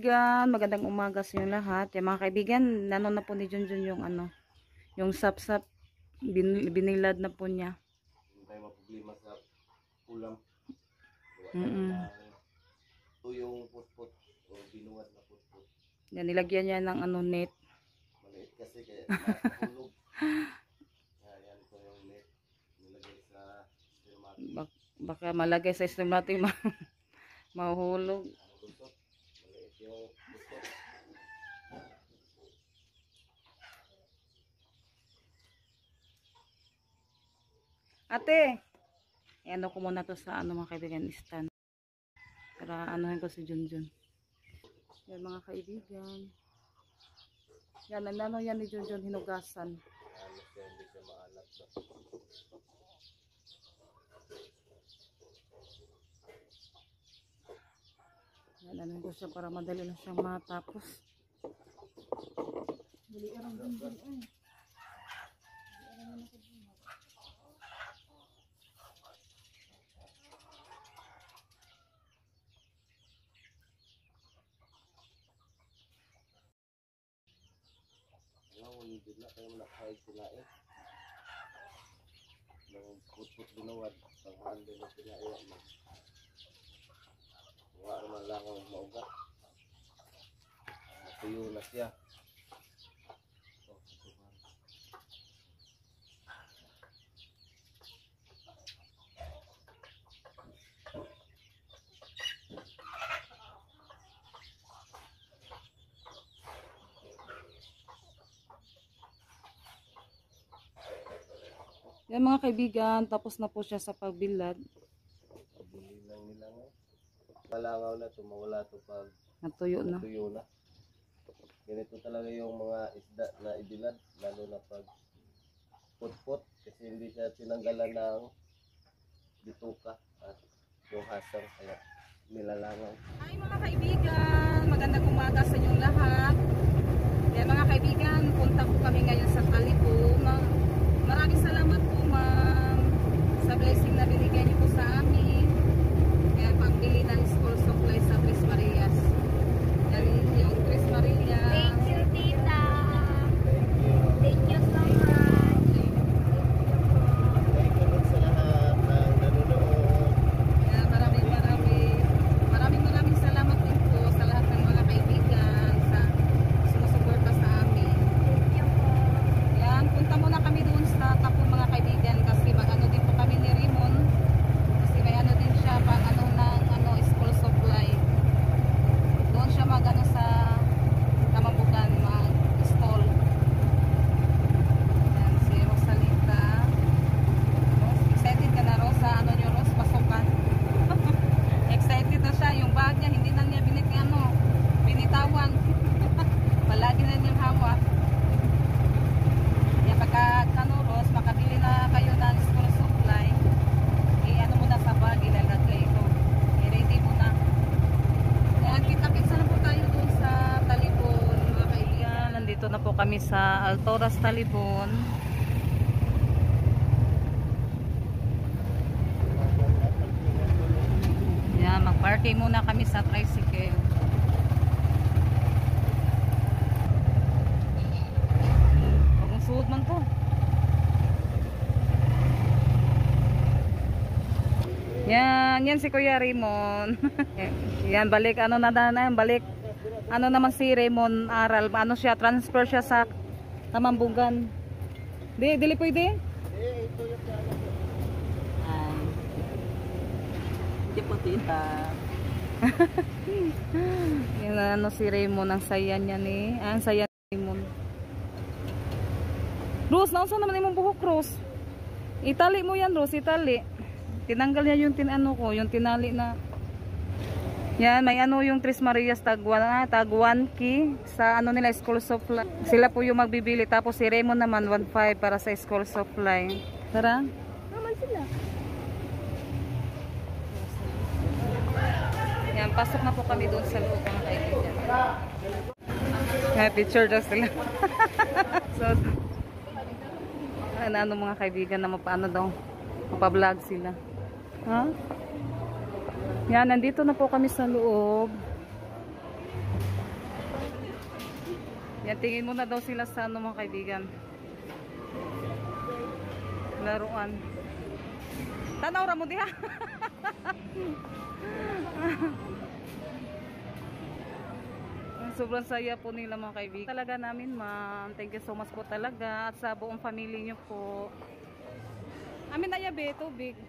kaibigan, magandang umaga sa inyo lahat. Yung mga kaibigan, nanon na po ni Junjun yung yung sap-sap, binilad na po niya. Hindi tayo maproblema sa ulam. Ito yung putput o binuwad na putput. Yan, nilagyan niya ng net. Maliit kasi kaya mahulog. Yan po yung net. Nilagay sa spermatic. Baka malagay sa spermatic mahuhulog. Maliit yung putput. Ate, ano ko muna to sa mga kaibigan, stand. Para anuhin ko si Junjun. Yan mga kaibigan. Yan, nandano yan ni Junjun, hinugasan. Alas yan, hindi siya maalat na. Yan, anuhin ko siya para madali na siyang matapos. Dali ka lang Junjun, eh. Hindi na kayo nakahig sila eh. Nang putput binuwad, panghandle na sila eh. Mga naman lang ang mauga. Natuyo na siya. Yan mga kaibigan, tapos na po siya sa pagbilad. Pabili lang nila nga. Palangaw na ito, mawala ito pag Natuyo na. natuyo na. Ganito talaga yung mga isda na ibilad, lalo na pag putput, kasi hindi siya tinanggalan ng bituka at yung hasang, kaya nilalangaw. Hi mga kaibigan, magandang umaga sa inyong lahat. Yan mga kaibigan, punta po kami ngayon sa Talibo. Maraming salamat po ma'am sa blessing na binigay niyo po sa amin. Kaya pagbili ng school supply sa Tres Marias. Yan yung Tres Marias. Thank you, tita. Thank you so much. Thank you sa lahat ng nanonood. Yan, maraming salamat din po sa lahat ng mga kaibigan sa sumusuporta sa amin. Thank you po. Yan, punta muna kami doon sa tapo mga kaibigan kasi mag-ano din po kami ni Rimon. Kasi may ano din siya pag ng school supply. Doon siya mag-ano sa Tamambugan, mag-stall. Yan, si Rosalita. Excited ka na, Rosa? Ano nyo, Ros? Pasukan. Excited na siya. Yung bag niya, hindi na niya binitawan. Palagi na niyang hawak. Yan, pagka Ros, makabili na kayo ng school supply. Ano mo na sa bag, ilalagay ito. I-ready mo na. Yan, kita-kitsa na po tayo doon sa Talibon, mga kaibigan. Nandito na po kami sa Altoras, Talibon. Yan, mag-parking muna kami sa tricycle. Huwag mong suot man to. Yan si Kuya Raymond. Yan, balik, balik. Ano naman si Raymond Aral, siya, transfer siya sa Tamambugan. Dili pwede? Ito yung kaya. Ay. Hindi po tita. Yan si Raymond, ang saya niya ni. Ang saya ni Raymond. Rose, naunsa naman imong buhok, Rose? Itali mo yan, Rose, itali. Tinanggal niya yung yung tinali na. Yan, may yung Tres Marias tag 1 key sa nila school supply. Sila po yung magbibili, tapos si Raymond naman 1.5 para sa school supply. Tara. Naman sila. Yan, pasok na po kami doon sa loob ng kaibigan. Picture daw sila. So, ano mga kaibigan na mapa-vlog sila. Ha? Yan, nandito na po kami sa loob. Yan, tingin mo na daw sila sa ano mga kaibigan. Laruan. Tanaw ra mo diha. Sobrang saya po nila mga kaibigan. Talaga namin ma'am. Thank you so much po talaga. At sa buong pamilya niyo po. Amin na yabe, tubig.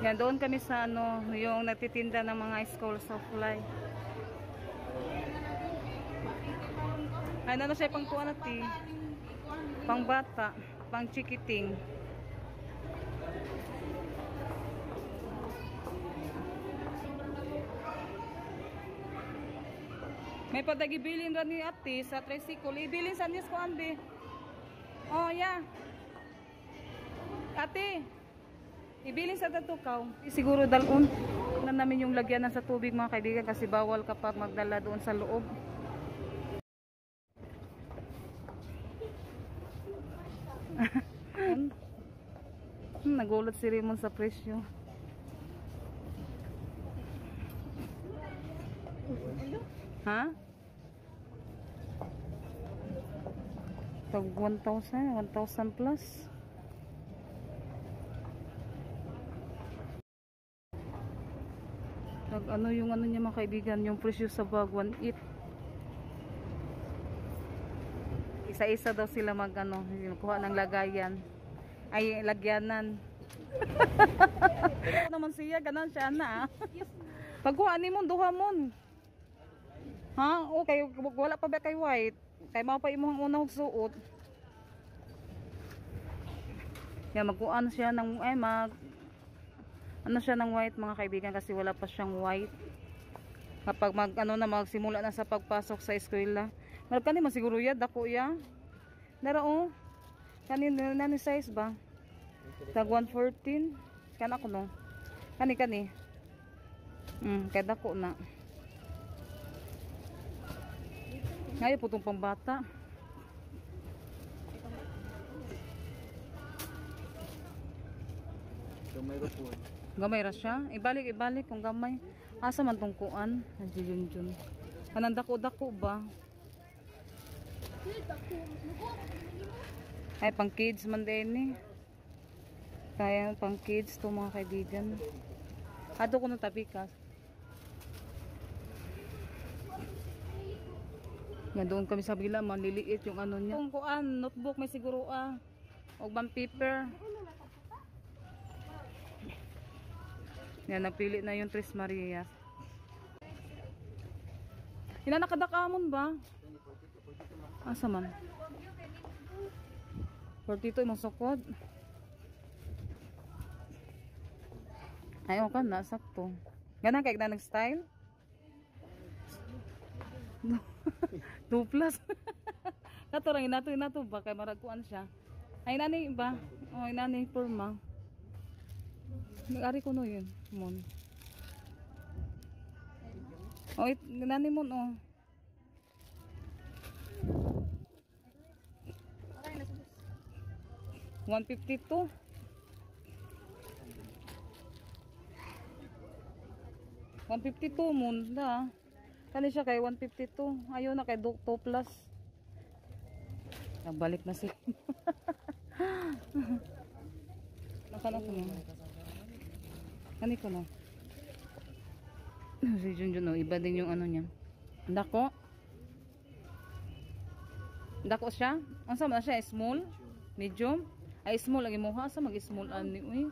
Yan, doon kami sa ano, yung nagtitinda ng mga school supply. Ay, ano siya pang kuha natin? Pang bata, pang chikiting. May padagibilin rin ni ate sa tricycle. Ibilin sa niya ko ande. Oh, yeah. Ate, ibilin sa tatukaw. Siguro dalon na namin yung lagyanan sa tubig mga kaibigan kasi bawal kapag magdala doon sa loob. Nagulat si Raymond sa presyo. Ha? Tag 1,000 plus. Tag ano yung ano niya mga kaibigan, yung presyo sa bag 1.8. Isa-isa daw sila mag ano, kuha ng lagayan. Ay, lagyanan. Naman siya, ganan siya na. Pagkuha ni mo, duha mo. Ha? Okay, wala pa ba kay white? Kay mao pa imong unang suot. Yan, magkuan siya ng ano siya ng white mga kaibigan kasi wala pa siyang white. Kapag magsimula na sa pagpasok sa eskwela. Kani man siguro ya dako ya. Nara oh. Kani nani size ba? Tag 114. Kana ko no. Kani. Kay dako na. Ngayon po itong pambata. Gamay ra siya. Ibalik kung gamay. Asa man tong kuan? Jun. Kanang dako-dako ba? Ay, pang kids man din eh. Kaya pang kids to mga kaibigan. Ato ko ng tapikas. Nga doon kami sa bila, maliliit yung ano niya. Kung kuan, notebook may siguro o bang paper. Yan, napili na yung Tres Marias. Nakadakamon ba? Asa man? 42 imong sukod. Ayaw ka na, sakto. Ganang kaya na nag-style? 2 plus. Katorang inato ba? Kaya maraguan siya. Ay, nani ba? O, nani forma. Nag-ari ko no yun. Mon. O, nani mon o. $152. $152 mon da. Kani siya kay 152. Ayaw na kay 2 plus. Nagbalik na siya. Nakana ko na. Kani ko na. Si Junjun iba din yung ano niya. Dako. Dako siya. Ang sama na siya, small, medium. Ay small lagi mo ha sa mag-small ani uy.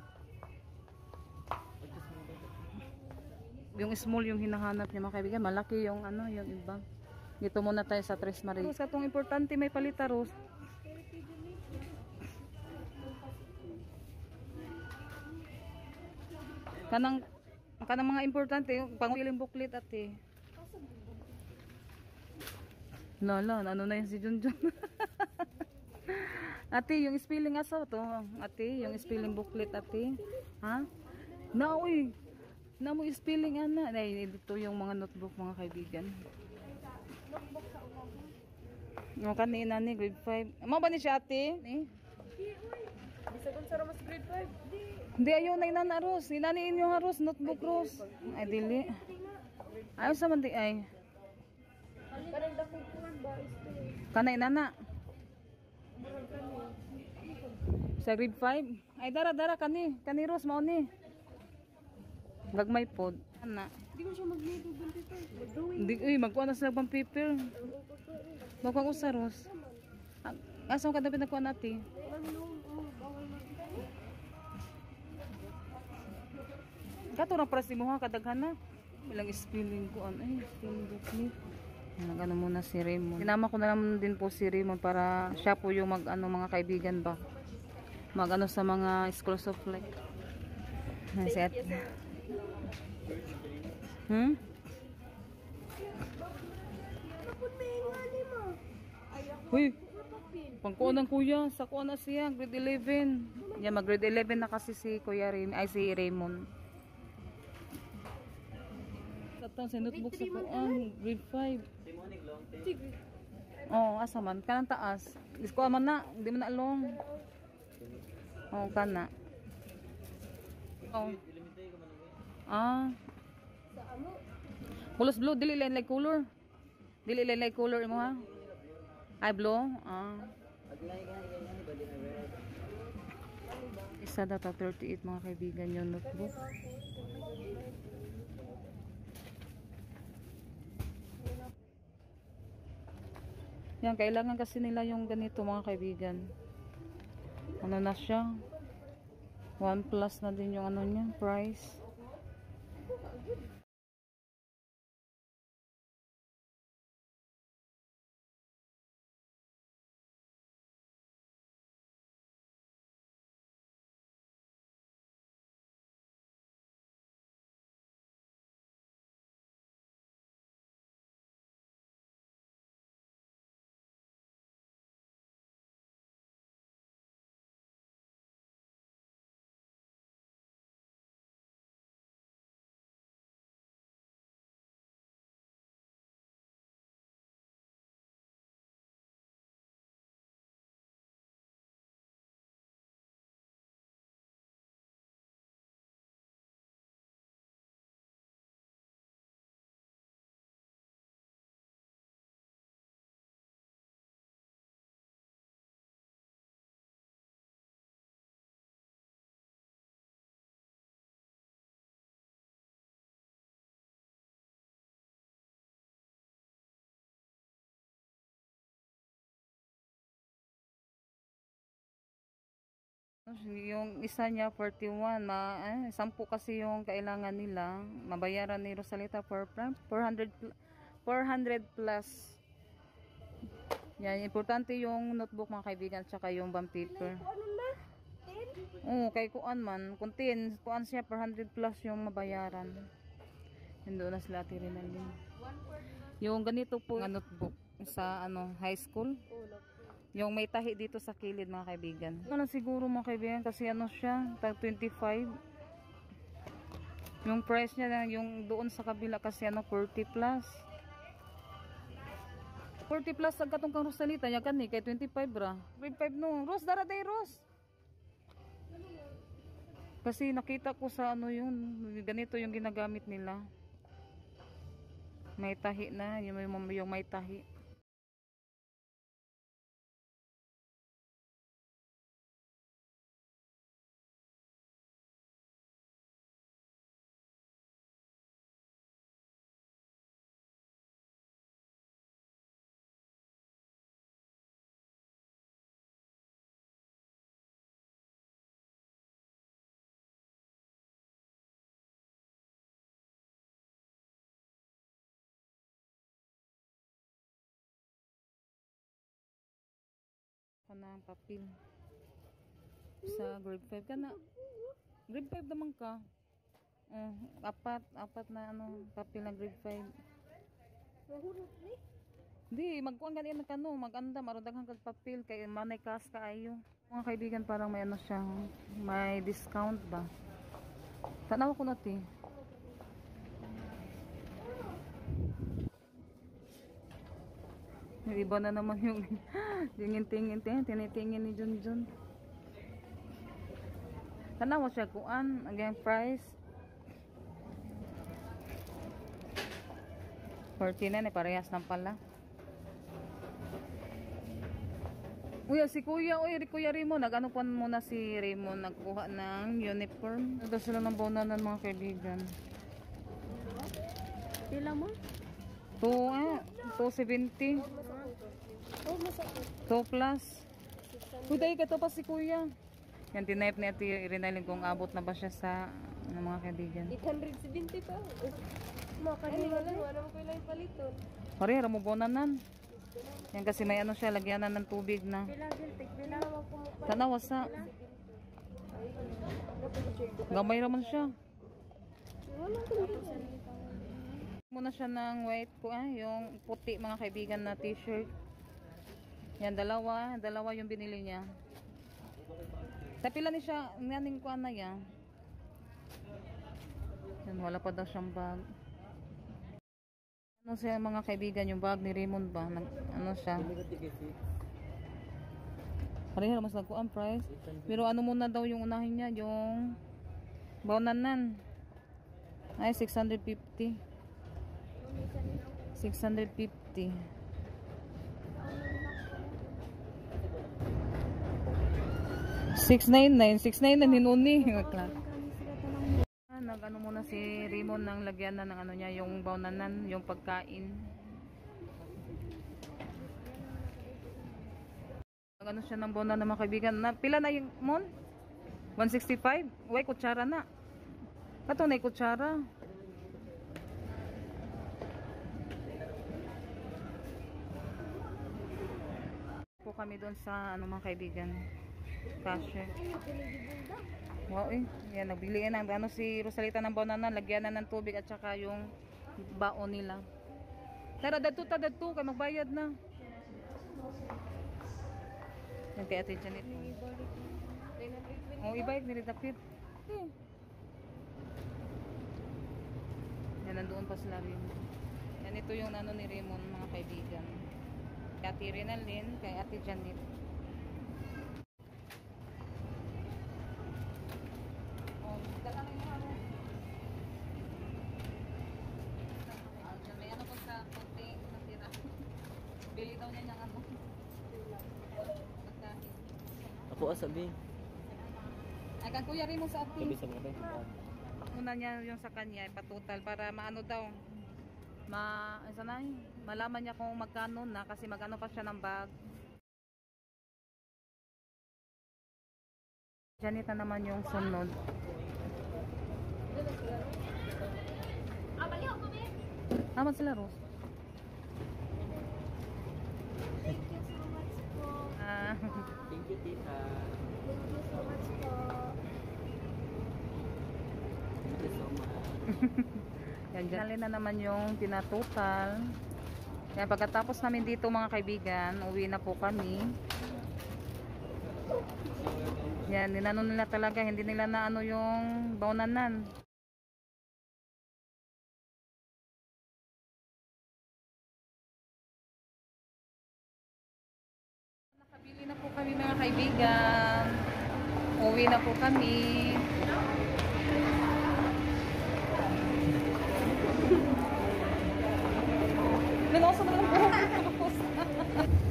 Yung small yung hinahanap niya mga kaibigan, malaki yung ano, yung iba. Dito muna tayo sa Tres Marias. Sa itong importante may palitaros. Kanang mga importante, yung pangiling buklit ate. Lala, ano na yan si Junjun. Ate, yung spelling aso to. Ate, yung spelling booklet ate. Ha? Na uy. Na mo spelling ana. Ay, dito yung mga notebook mga kaibigan. Notebook sa umang. Yung kanina ni grade 5. Amo ba ni siya ate? Eh? Bisa kung sa mas grade 5. Hindi ayaw na inana Ros. Inaniin yung Ros, notebook Ros. Ay dili. Ayos naman di ay. Parang dakong kuwan ba? Kanay nana. Sa grade 5. Ay dara kani. Kani Rose mao ni. Gagmay pod. Ana. Hindi ko siya mag-nido dito. Mag-drawing. Di magkuha na sila pang paper. Magkuha ko sa Rose. Asa ka dapat nakuha natin? Kato na para si Muha kadaghan na. Ilang spelling ko ay spelling booklet. Nagano muna si Raymond. Sinama ko na lang din po si Raymond para siya po yung mag-ano mga kaibigan ba. Mag-ano sa mga schools of life. Set. Uy, pangkuha ng kuya. Sa kuha na siya, grade 11. Yan, mag-grade 11 na kasi si Kuya Raymond. Ay, si Raymond. Tatang sa notebook sa kuan, grade 5. Oh, asa man? Kanang taas. Isko man na, hindi man na along. Oh, kana. Oh. Ah. Kulos blue, dili like color. Dili like color mo ha. Ay blue. Ah. Isa data 38 mga kaibigan yung notebook. Yan, kailangan kasi nila yung ganito mga kaibigan. Ano na siya? 1 plus na din yung ano niya, price. Yung isa niya 41 10 kasi yung kailangan nila mabayaran ni Rosalita for 400 plus. Yan, importante yung notebook mga kaibigan tsaka yung bond paper. Oo, kay kuan man contain kuan siya 400 plus yung mabayaran. Hindi na sila tirinalin. Yung ganito po nga notebook sa ano high school. Yung may tahi dito sa kilid mga kaibigan. Ano siguro mga kaibigan kasi ano siya, tag 25. Yung price niya yung doon sa kabila kasi ano 40 plus. 40 plus ang katong kang Rosalita ya kani kay 25 ra. 25 no. Rose dara day Rose. Kasi nakita ko sa ano yun, ganito yung ginagamit nila. May tahi na, yung may tahi. Kanang papel sa grade 5 ka na grade 5 naman ka apat na ano papel na grade 5 di magkuhan ganyan ka no maganda marudaghang kag papel kay manay kas kaayo mga kaibigan parang may ano siya may discount ba tanaw ko nati yung iba na naman yung tingin-tingin tinitingin ni Junjun. Tanawa siya kuan, again price. 49 eh, parehas ng pala. Uy, si Kuya, Kuya Raymond, nag-ano pa muna si Raymond, nagkuha ng uniform. Ito sila ng bonanan mga kaibigan. Pila mo? 270. Oh, masakit. 2 plus. Uy, dahil ka pa si Kuya. Yan, tinaip ni Ate Irinalyn kung abot na ba siya sa mga kaibigan. 870 pa. Makanina lang, wala mo kailang paliton. Pare, mo bonanan. Yan kasi may ano siya, lagyanan ng tubig na. Pila giltik, pila mo kumupa. Tanawa sa. Gamay naman siya. Wala kang Muna siya ng white ko yung puti mga kaibigan na t-shirt. Yan, dalawa yung binili niya. Tapila ni siya, nganing ko na yan. Yan, wala pa daw siyang bag. Ano siya mga kaibigan, yung bag ni Raymond ba? Ano siya? Pareha mas nagko ang price. Pero ano muna daw yung unahin niya, yung bonanan. Ay, 650. 650. 699 hinuni. Nag-ano muna si Raymond ng lagyan na ng ano niya, yung bonanan, yung pagkain. Nag-ano siya ng bonanan mga kaibigan. Pila na yung mon? 165? Uy, kutsara na. Kato na yung kutsara. Po kami doon sa ano mga kaibigan. Cashier. Wow yan, nagbili ng ano si Rosalita ng banana, lagyan na ng tubig at saka yung baon nila. Tara, dadto kay magbayad na. Yan kay Ate Janet. Oh, ibayad ni Dapit. Yan, nandoon pa sila rin. Yan, ito yung ano ni Raymond mga kaibigan. Kay Ate Rinalyn, kay Ate Janet. Bili daw niya ng ano. Ako asabi. Ay, kan Kuya rin mo sa atin. Sabi sa mga Muna niya yung sa kanya, ipatotal para maano daw. Malaman niya kung magkano na kasi magano pa siya ng bag. Janita naman yung sunod. Tama sila, Rose. Thank you so much po. Thank you, tita. Thank you so much po. Thank you so much. Yan, dyan na naman yung tinatotal. Yan, pagkatapos namin dito mga kaibigan, uwi na po kami. Yan, ninano nila talaga, hindi nila na ano yung bonanan. Nakabili na po kami mga kaibigan. Uwi na po kami.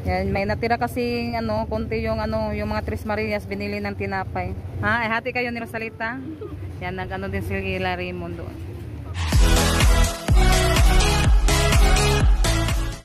Yan, may natira kasing ano, konti yung ano, yung mga Tres Marias binili ng tinapay. Ha, hati kayo ni Rosalita. Yan, nag-ano din si Raymond doon.